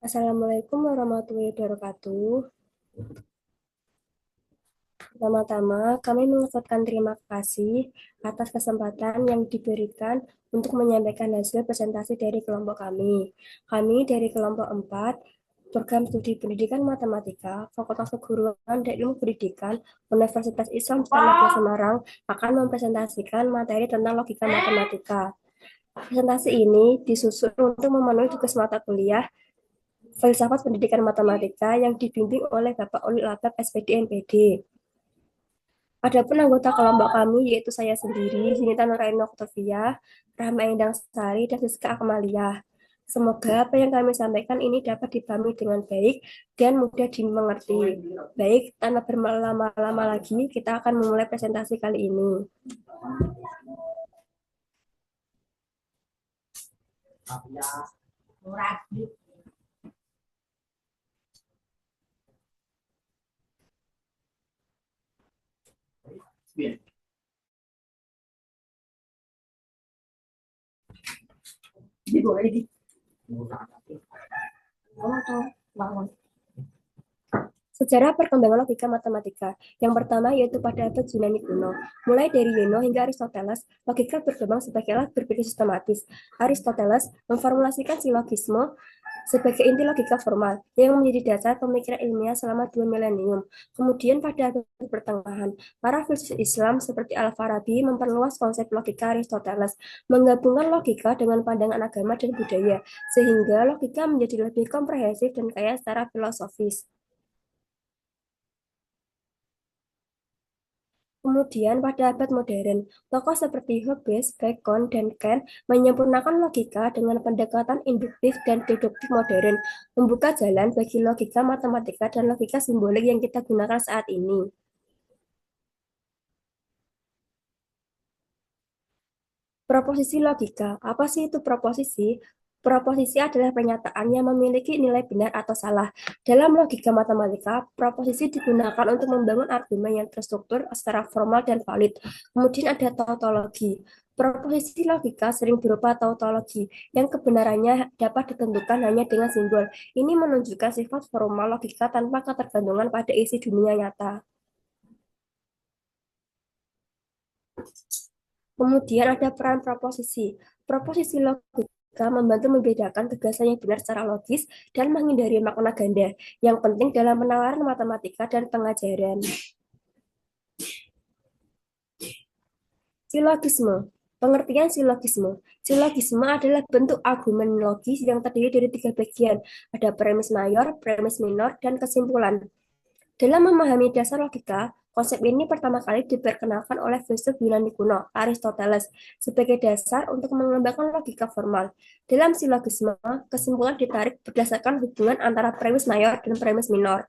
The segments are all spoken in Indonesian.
Assalamualaikum warahmatullahi wabarakatuh. Pertama-tama, kami mengucapkan terima kasih atas kesempatan yang diberikan untuk menyampaikan hasil presentasi dari kelompok kami. Kami dari kelompok 4, Program Studi Pendidikan Matematika, Fakultas Keguruan dan Ilmu Pendidikan, Universitas Islam Mustafa Semarang akan mempresentasikan materi tentang logika matematika. Presentasi ini disusun untuk memenuhi tugas mata kuliah Filsafat Pendidikan Matematika yang dibimbing oleh Bapak Ulil Albab SPD MPD. Adapun anggota kelompok kami yaitu saya sendiri, Sinita Nuraini Octavia, Rahma Endang Sari, dan Siska Akmalia. Semoga apa yang kami sampaikan ini dapat dipahami dengan baik dan mudah dimengerti. Baik, tanpa berlama-lama lagi, kita akan memulai presentasi kali ini. Sejarah perkembangan logika matematika. Yang pertama yaitu pada abad Yunani kuno. Mulai dari Zeno hingga Aristoteles, logika berkembang sebagai alat berpikir sistematis. Aristoteles memformulasikan silogisme sebagai inti logika formal yang menjadi dasar pemikiran ilmiah selama 2 milenium. Kemudian pada abad pertengahan, para filsuf Islam seperti Al-Farabi memperluas konsep logika Aristoteles, menggabungkan logika dengan pandangan agama dan budaya, sehingga logika menjadi lebih komprehensif dan kaya secara filosofis. Kemudian pada abad modern, tokoh seperti Hobbes, Bacon, dan Kant menyempurnakan logika dengan pendekatan induktif dan deduktif modern, membuka jalan bagi logika matematika dan logika simbolik yang kita gunakan saat ini. Proposisi logika. Apa sih itu proposisi? Proposisi adalah pernyataan yang memiliki nilai benar atau salah. Dalam logika matematika, proposisi digunakan untuk membangun argumen yang terstruktur secara formal dan valid. Kemudian ada tautologi. Proposisi logika sering berupa tautologi, yang kebenarannya dapat ditentukan hanya dengan simbol. Ini menunjukkan sifat formal logika tanpa ketergantungan pada isi dunia nyata. Kemudian ada peran proposisi. Proposisi logika membantu membedakan gagasan yang benar secara logis dan menghindari makna ganda yang penting dalam penawaran matematika dan pengajaran. Silogisme. Pengertian silogisme. Silogisme adalah bentuk argumen logis yang terdiri dari 3 bagian. Ada premis mayor, premis minor, dan kesimpulan. Dalam memahami dasar logika, konsep ini pertama kali diperkenalkan oleh filsuf Yunani kuno, Aristoteles, sebagai dasar untuk mengembangkan logika formal. Dalam silogisme, kesimpulan ditarik berdasarkan hubungan antara premis mayor dan premis minor.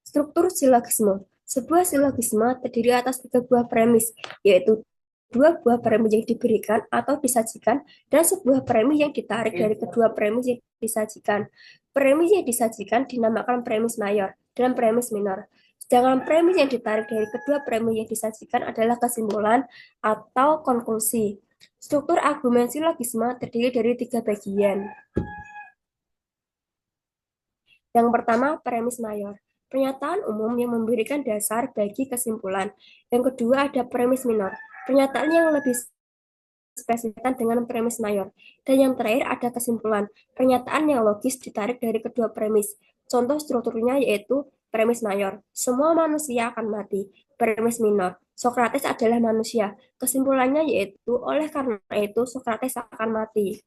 Struktur silogisme. Sebuah silogisme terdiri atas 3 buah premis, yaitu 2 buah premis yang diberikan atau disajikan, dan sebuah premis yang ditarik dari kedua premis yang disajikan. Premis yang disajikan dinamakan premis mayor dan premis minor. Sedangkan premis yang ditarik dari kedua premis yang disajikan adalah kesimpulan atau konklusi. Struktur argumen silogisme terdiri dari 3 bagian. Yang pertama, premis mayor. Pernyataan umum yang memberikan dasar bagi kesimpulan. Yang kedua, ada premis minor. Pernyataan yang lebih spesifik dengan premis mayor. Dan yang terakhir ada kesimpulan. Pernyataan yang logis ditarik dari kedua premis. Contoh strukturnya yaitu premis mayor. Semua manusia akan mati. Premis minor. Sokrates adalah manusia. Kesimpulannya yaitu oleh karena itu Sokrates akan mati.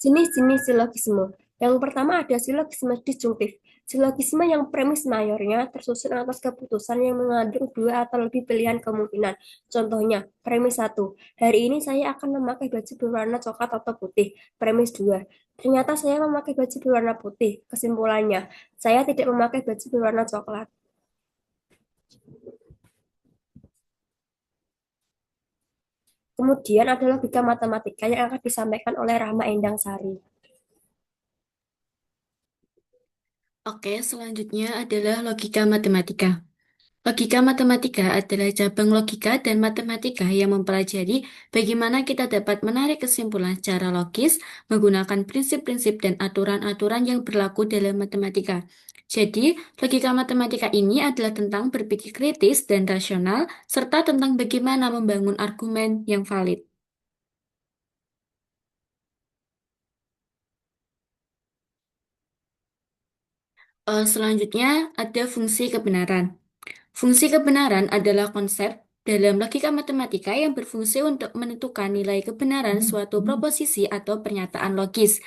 Jenis-jenis silogisme. Yang pertama ada silogisme disjunktif. Silogisme yang premis mayornya tersusun atas keputusan yang mengandung 2 atau lebih pilihan kemungkinan. Contohnya, premis 1. Hari ini saya akan memakai baju berwarna coklat atau putih. Premis 2. Ternyata saya memakai baju berwarna putih. Kesimpulannya, saya tidak memakai baju berwarna coklat. Kemudian ada logika matematika yang akan disampaikan oleh Rahma Endang Sari. Oke, selanjutnya adalah logika matematika. Logika matematika adalah cabang logika dan matematika yang mempelajari bagaimana kita dapat menarik kesimpulan secara logis menggunakan prinsip-prinsip dan aturan-aturan yang berlaku dalam matematika. Jadi, logika matematika ini adalah tentang berpikir kritis dan rasional, serta tentang bagaimana membangun argumen yang valid. Selanjutnya, ada fungsi kebenaran. Fungsi kebenaran adalah konsep dalam logika matematika yang berfungsi untuk menentukan nilai kebenaran suatu proposisi atau pernyataan logis.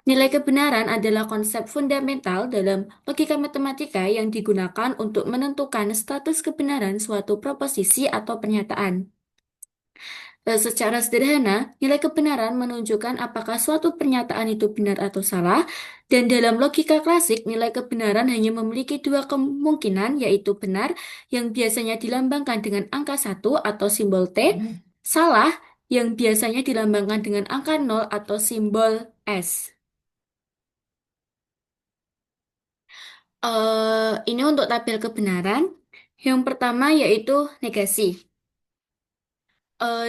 Nilai kebenaran adalah konsep fundamental dalam logika matematika yang digunakan untuk menentukan status kebenaran suatu proposisi atau pernyataan. Secara sederhana, nilai kebenaran menunjukkan apakah suatu pernyataan itu benar atau salah, dan dalam logika klasik, nilai kebenaran hanya memiliki dua kemungkinan, yaitu benar, yang biasanya dilambangkan dengan angka satu atau simbol T, salah, yang biasanya dilambangkan dengan angka 0 atau simbol S. Ini untuk tabel kebenaran. Yang pertama yaitu negasi.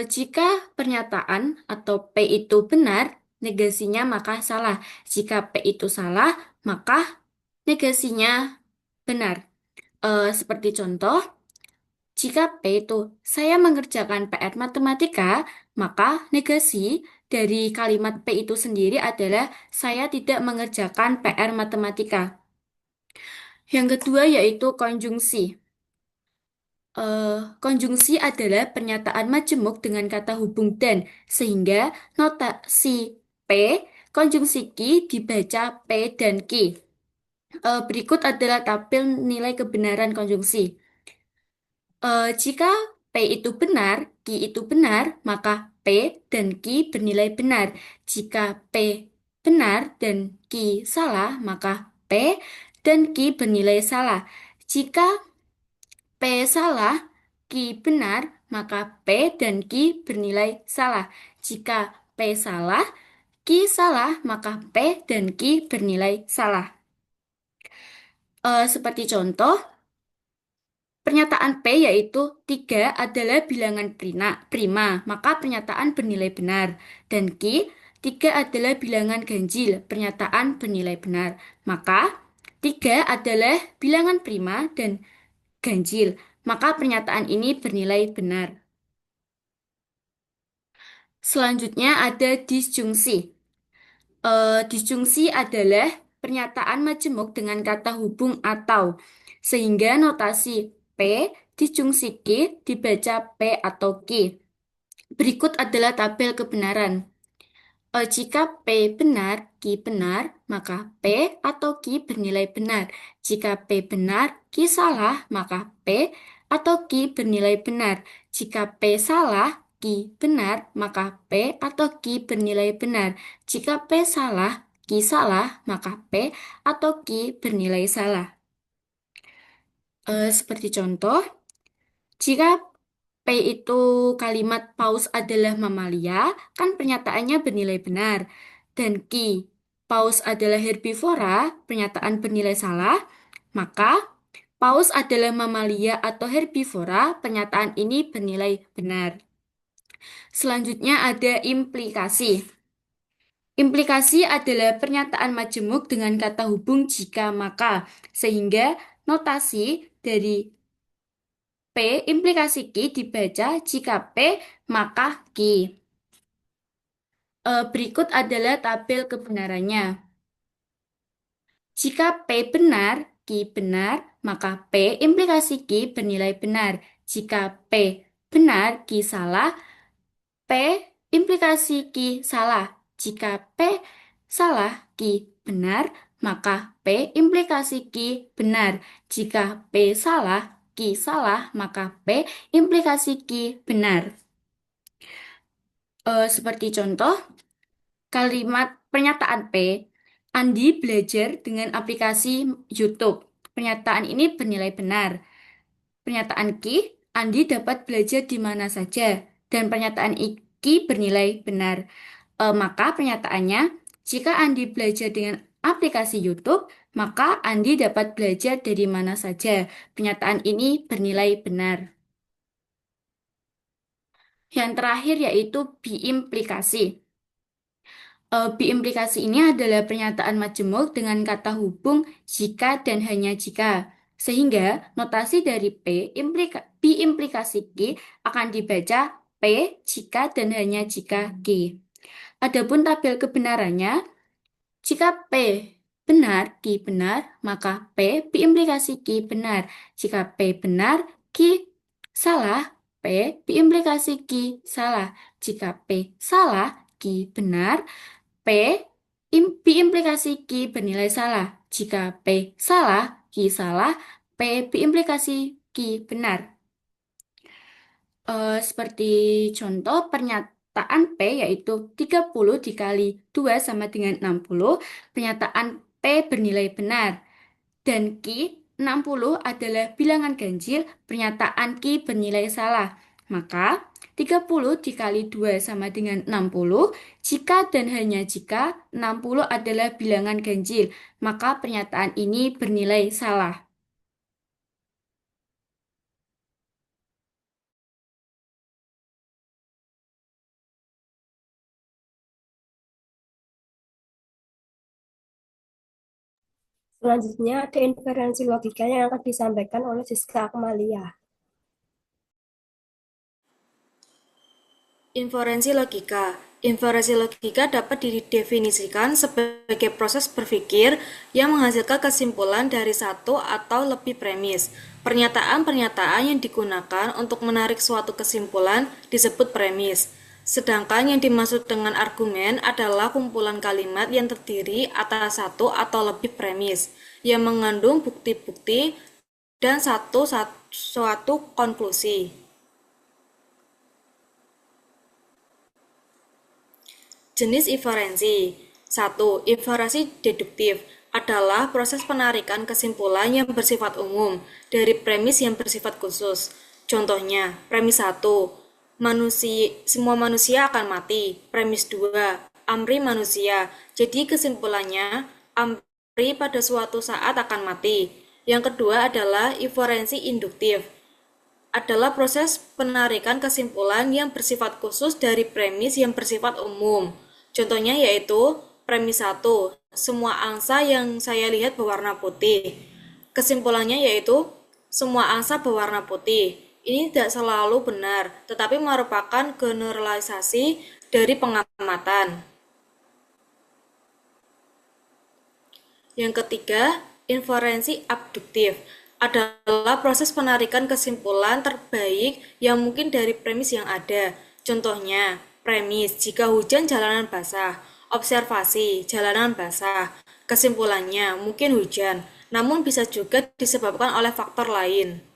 Jika pernyataan atau P itu benar, negasinya maka salah. Jika P itu salah, maka negasinya benar. Seperti contoh, jika P itu saya mengerjakan PR matematika, maka negasi dari kalimat P itu sendiri adalah saya tidak mengerjakan PR matematika. Yang kedua yaitu konjungsi. Konjungsi adalah pernyataan majemuk dengan kata hubung dan, sehingga notasi P, konjungsi ki dibaca P dan ki. Berikut adalah tabel nilai kebenaran konjungsi. Jika P itu benar, ki itu benar, maka P dan ki bernilai benar. Jika P benar dan ki salah, maka P dan ki bernilai salah. Jika P salah, Q benar, maka P dan Q bernilai salah. Jika P salah, Q salah, maka P dan Q bernilai salah. Seperti contoh, pernyataan P yaitu 3 adalah bilangan prima, maka pernyataan bernilai benar. Dan Q, 3 adalah bilangan ganjil, pernyataan bernilai benar. Maka 3 adalah bilangan prima dan ganjil, maka pernyataan ini bernilai benar. Selanjutnya ada disjungsi. Disjungsi adalah pernyataan majemuk dengan kata hubung atau, sehingga notasi P disjungsi Q dibaca P atau Q. Berikut adalah tabel kebenaran. Jika P benar, Q benar, maka P atau Q bernilai benar. Jika P benar, Q salah, maka P atau Q bernilai benar. Jika P salah, Q benar, maka P atau Q bernilai benar. Jika P salah, Q salah, maka P atau Q bernilai salah. Seperti contoh, jika P itu kalimat paus adalah mamalia, kan pernyataannya bernilai benar. Dan Ki, paus adalah herbivora, pernyataan bernilai salah. Maka, paus adalah mamalia atau herbivora, pernyataan ini bernilai benar. Selanjutnya ada implikasi. Implikasi adalah pernyataan majemuk dengan kata hubung jika maka, sehingga notasi dari P implikasi Q dibaca jika P maka Q. Berikut adalah tabel kebenarannya. Jika P benar, Q benar, maka P implikasi Q bernilai benar. Jika P benar, Q salah, P implikasi Q salah. Jika P salah, Q benar, maka P implikasi Q benar. Jika P salah, Q salah, maka P implikasi Q benar. Seperti contoh, kalimat pernyataan P, Andi belajar dengan aplikasi YouTube. Pernyataan ini bernilai benar. Pernyataan Q, Andi dapat belajar di mana saja. Dan pernyataan Q bernilai benar. Maka pernyataannya, jika Andi belajar dengan aplikasi YouTube, Maka Andi dapat belajar dari mana saja. Pernyataan ini bernilai benar. Yang terakhir yaitu biimplikasi. Biimplikasi ini adalah pernyataan majemuk dengan kata hubung jika dan hanya jika. Sehingga notasi dari biimplikasi Q akan dibaca P jika dan hanya jika Q. Adapun tabel kebenarannya, jika P benar, Q benar, maka P biimplikasi Q benar. Jika P benar, Q salah, P biimplikasi Q salah. Jika P salah, Q benar, P biimplikasi Q bernilai salah. Jika P salah, Q salah, P biimplikasi Q benar. Seperti contoh pernyataan P yaitu 30 dikali 2 sama dengan 60. Pernyataan P bernilai benar. Dan Q 60 adalah bilangan ganjil, pernyataan Q bernilai salah. Maka 30 dikali 2 sama dengan 60. Jika dan hanya jika 60 adalah bilangan ganjil, maka pernyataan ini bernilai salah. Selanjutnya ada inferensi logika yang akan disampaikan oleh Siska Akmalia. Inferensi logika. Inferensi logika dapat didefinisikan sebagai proses berpikir yang menghasilkan kesimpulan dari satu atau lebih premis. Pernyataan-pernyataan yang digunakan untuk menarik suatu kesimpulan disebut premis. Sedangkan yang dimaksud dengan argumen adalah kumpulan kalimat yang terdiri atas satu atau lebih premis, yang mengandung bukti-bukti dan suatu konklusi. Jenis inferensi. 1. Inferensi deduktif adalah proses penarikan kesimpulan yang bersifat umum dari premis yang bersifat khusus. Contohnya, premis 1, semua manusia akan mati. Premis 2, Amri manusia. Jadi kesimpulannya, Amri pada suatu saat akan mati. Yang kedua adalah inferensi induktif. Adalah proses penarikan kesimpulan yang bersifat khusus dari premis yang bersifat umum. Contohnya yaitu premis 1, semua angsa yang saya lihat berwarna putih. Kesimpulannya yaitu semua angsa berwarna putih. Ini tidak selalu benar, tetapi merupakan generalisasi dari pengamatan. Yang ketiga, inferensi abduktif adalah proses penarikan kesimpulan terbaik yang mungkin dari premis yang ada. Contohnya, premis jika hujan jalanan basah, observasi jalanan basah. Kesimpulannya mungkin hujan, namun bisa juga disebabkan oleh faktor lain.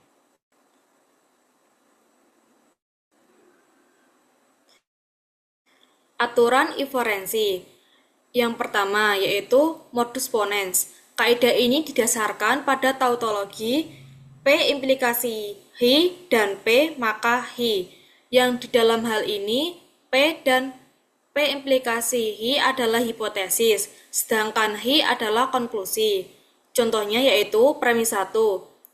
Aturan inferensi. Yang pertama yaitu modus ponens. Kaidah ini didasarkan pada tautologi P implikasi hi dan P maka hi. Yang di dalam hal ini P dan P implikasi hi adalah hipotesis, sedangkan hi adalah konklusi. Contohnya yaitu premis 1.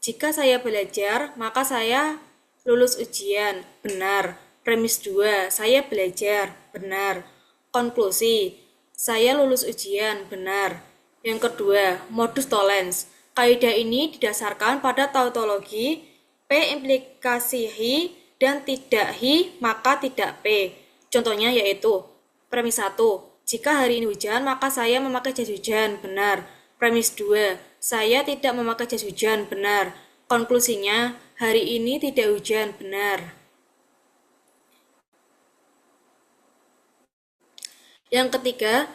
Jika saya belajar, maka saya lulus ujian. Benar. Premis 2. Saya belajar. Benar. Konklusi. Saya lulus ujian. Benar. Yang kedua, modus tollens. Kaidah ini didasarkan pada tautologi P implikasi hi dan tidak hi maka tidak P. Contohnya yaitu premis 1. Jika hari ini hujan, maka saya memakai jas hujan. Benar. Premis 2. Saya tidak memakai jas hujan. Benar. Konklusinya, hari ini tidak hujan. Benar. Yang ketiga,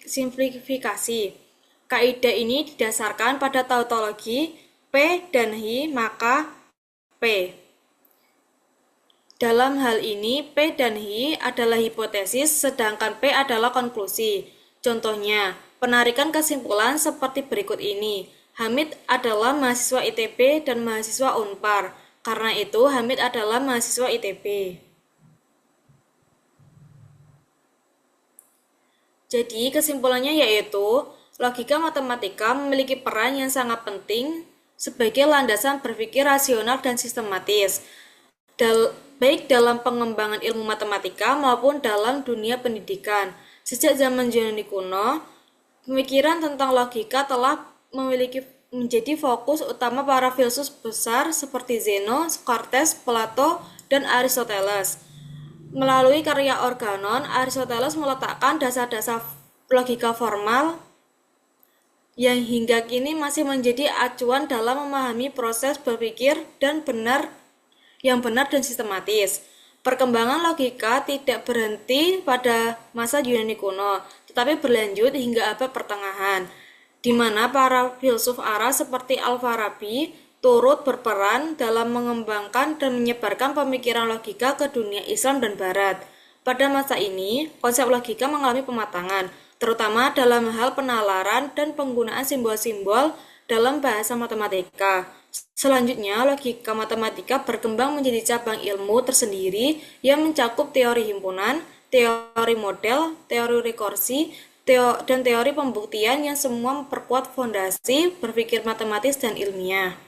simplifikasi. Kaidah ini didasarkan pada tautologi P dan hi maka P. Dalam hal ini, P dan hi adalah hipotesis, sedangkan P adalah konklusi. Contohnya, penarikan kesimpulan seperti berikut ini. Hamid adalah mahasiswa ITB dan mahasiswa Unpar. Karena itu, Hamid adalah mahasiswa ITB. Jadi, kesimpulannya yaitu Logika matematika memiliki peran yang sangat penting sebagai landasan berpikir rasional dan sistematis, baik dalam pengembangan ilmu matematika maupun dalam dunia pendidikan. Sejak zaman Yunani kuno, pemikiran tentang logika telah menjadi fokus utama para filsuf besar seperti Zeno, Socrates, Plato, dan Aristoteles. Melalui karya Organon, Aristoteles meletakkan dasar-dasar logika formal yang hingga kini masih menjadi acuan dalam memahami proses berpikir yang benar dan sistematis. Perkembangan logika tidak berhenti pada masa Yunani kuno, tetapi berlanjut hingga abad pertengahan, di mana para filsuf Arab seperti Al-Farabi turut berperan dalam mengembangkan dan menyebarkan pemikiran logika ke dunia Islam dan Barat. Pada masa ini, konsep logika mengalami pematangan, terutama dalam hal penalaran dan penggunaan simbol-simbol dalam bahasa matematika. Selanjutnya, logika matematika berkembang menjadi cabang ilmu tersendiri yang mencakup teori himpunan, teori model, teori rekursi, dan teori pembuktian yang semua memperkuat fondasi berpikir matematis dan ilmiah.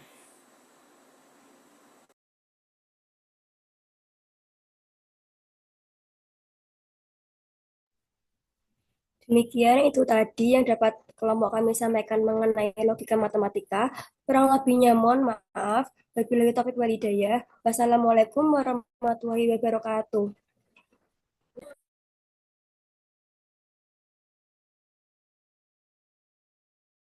Demikian itu tadi yang dapat kelompok kami sampaikan mengenai logika matematika. Kurang lebihnya mohon maaf. Wabillahi taufiq wal hidayah. Wassalamualaikum warahmatullahi wabarakatuh.